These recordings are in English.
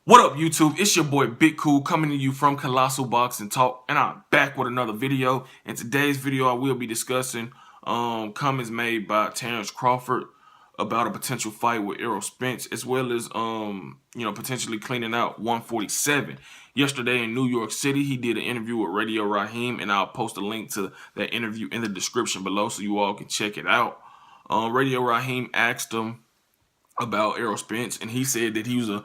What up, YouTube? It's your boy Big Cool coming to you from Colossal Boxing Talk, and I'm back with another video. In today's video, I will be discussing comments made by Terence Crawford about a potential fight with Errol Spence, as well as potentially cleaning out 147. Yesterday in New York City, he did an interview with Radio Raheem, and I'll post a link to that interview in the description below so you all can check it out. Radio Raheem asked him about Errol Spence, and he said that he's a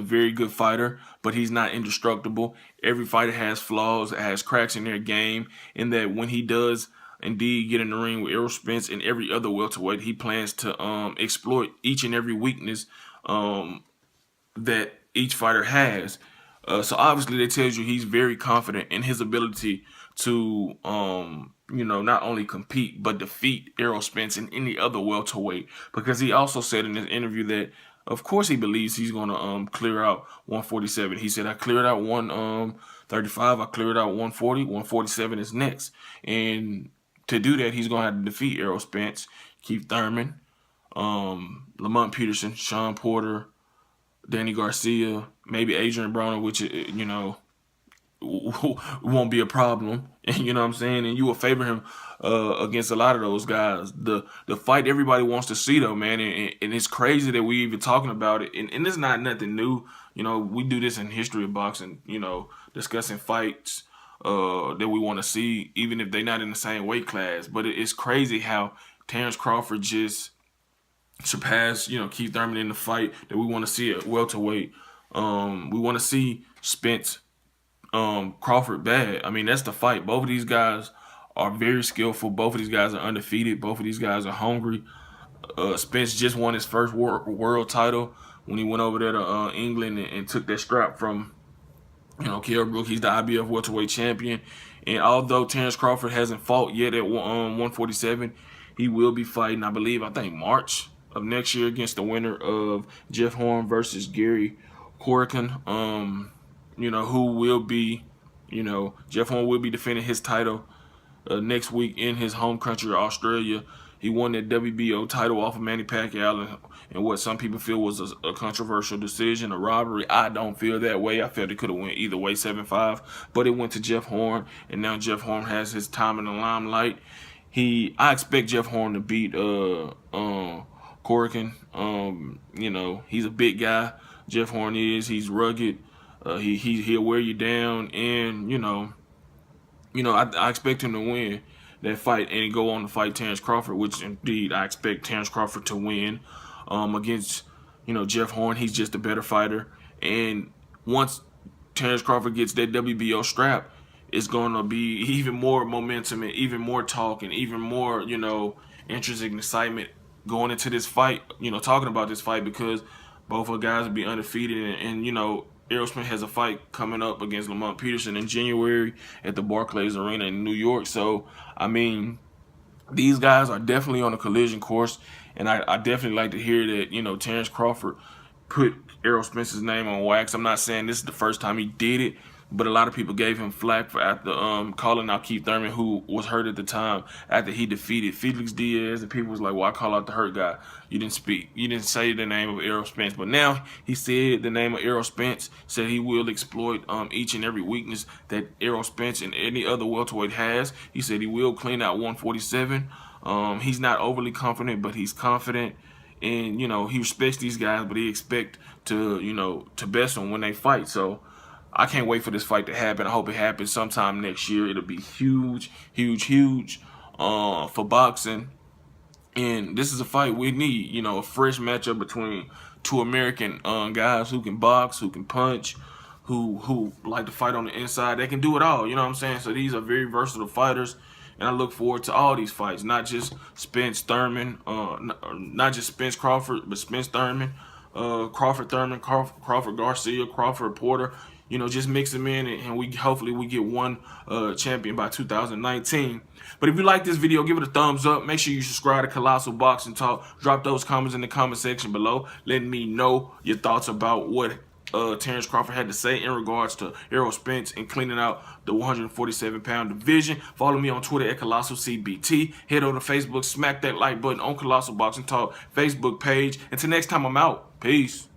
very good fighter, but he's not indestructible. Every fighter has flaws, has cracks in their game, and that when he does indeed get in the ring with Errol Spence and every other welterweight, he plans to exploit each and every weakness that each fighter has. So obviously that tells you he's very confident in his ability to not only compete but defeat Errol Spence and any other welterweight, because he also said in this interview that of course he believes he's going to clear out 147. He said, I cleared out 135, I cleared out 140, 147 is next. And to do that, he's going to have to defeat Errol Spence, Keith Thurman, Lamont Peterson, Sean Porter, Danny Garcia, maybe Adrian Broner, which, won't be a problem. You know what I'm saying? And you will favor him against a lot of those guys. The fight everybody wants to see, though, man, and it's crazy that we even talking about it. And it's not nothing new. We do this in history of boxing, discussing fights that we want to see, even if they're not in the same weight class. But it's crazy how Terence Crawford just surpassed, Keith Thurman in the fight that we want to see at welterweight. We want to see Spence Crawford bad. I mean, that's the fight. Both of these guys are very skillful. Both of these guys are undefeated. Both of these guys are hungry. Spence just won his first world title when he went over there to England and took that strap from Kell Brook. He's the IBF welterweight champion. And although Terence Crawford hasn't fought yet at 147, he will be fighting, I think March of next year, against the winner of Jeff Horn versus Gary Corrigan. Who will be, Jeff Horn will be defending his title next week in his home country, Australia. He won that WBO title off of Manny Pacquiao in what some people feel was a controversial decision, a robbery. I don't feel that way. I felt it could have went either way, 7-5, but it went to Jeff Horn, and now Jeff Horn has his time in the limelight. I expect Jeff Horn to beat Corrigan. He's a big guy. Jeff Horn is. He's rugged. He'll wear you down, and I expect him to win that fight and go on to fight Terence Crawford, which indeed I expect Terence Crawford to win against Jeff Horn. He's just a better fighter, and once Terence Crawford gets that WBO strap, it's gonna be even more momentum and even more talk and even more interest and excitement going into this fight. Talking about this fight, because both of the guys will be undefeated, and Errol Spence has a fight coming up against Lamont Peterson in January at the Barclays Arena in New York. So, I mean, these guys are definitely on a collision course, and I definitely like to hear that, Terence Crawford put Errol Spence's name on wax. I'm not saying this is the first time he did it, but a lot of people gave him flack for after calling out Keith Thurman, who was hurt at the time, after he defeated Felix Diaz, and people was like, "Why call out the hurt guy? You didn't say the name of Errol Spence." But now he said the name of Errol Spence, said he will exploit each and every weakness that Errol Spence and any other welterweight has. He said he will clean out 147. He's not overly confident, but he's confident. And he respects these guys, but he expect to best them when they fight. So I can't wait for this fight to happen. I hope it happens sometime next year. It'll be huge, huge, huge for boxing. And this is a fight we need, a fresh matchup between two American guys who can box, who can punch, who like to fight on the inside. They can do it all, you know what I'm saying? So these are very versatile fighters, and I look forward to all these fights, not just Spence Thurman, not just Spence Crawford, but Spence Thurman, Crawford Thurman, Crawford Garcia, Crawford Porter. Just mix them in, and hopefully we get one champion by 2019. But if you like this video, give it a thumbs up. Make sure you subscribe to Colossal Boxing Talk. Drop those comments in the comment section below, letting me know your thoughts about what Terence Crawford had to say in regards to Errol Spence and cleaning out the 147-pound division. Follow me on Twitter at ColossalCBT. Head over to Facebook, smack that like button on Colossal Boxing Talk Facebook page. Until next time, I'm out. Peace.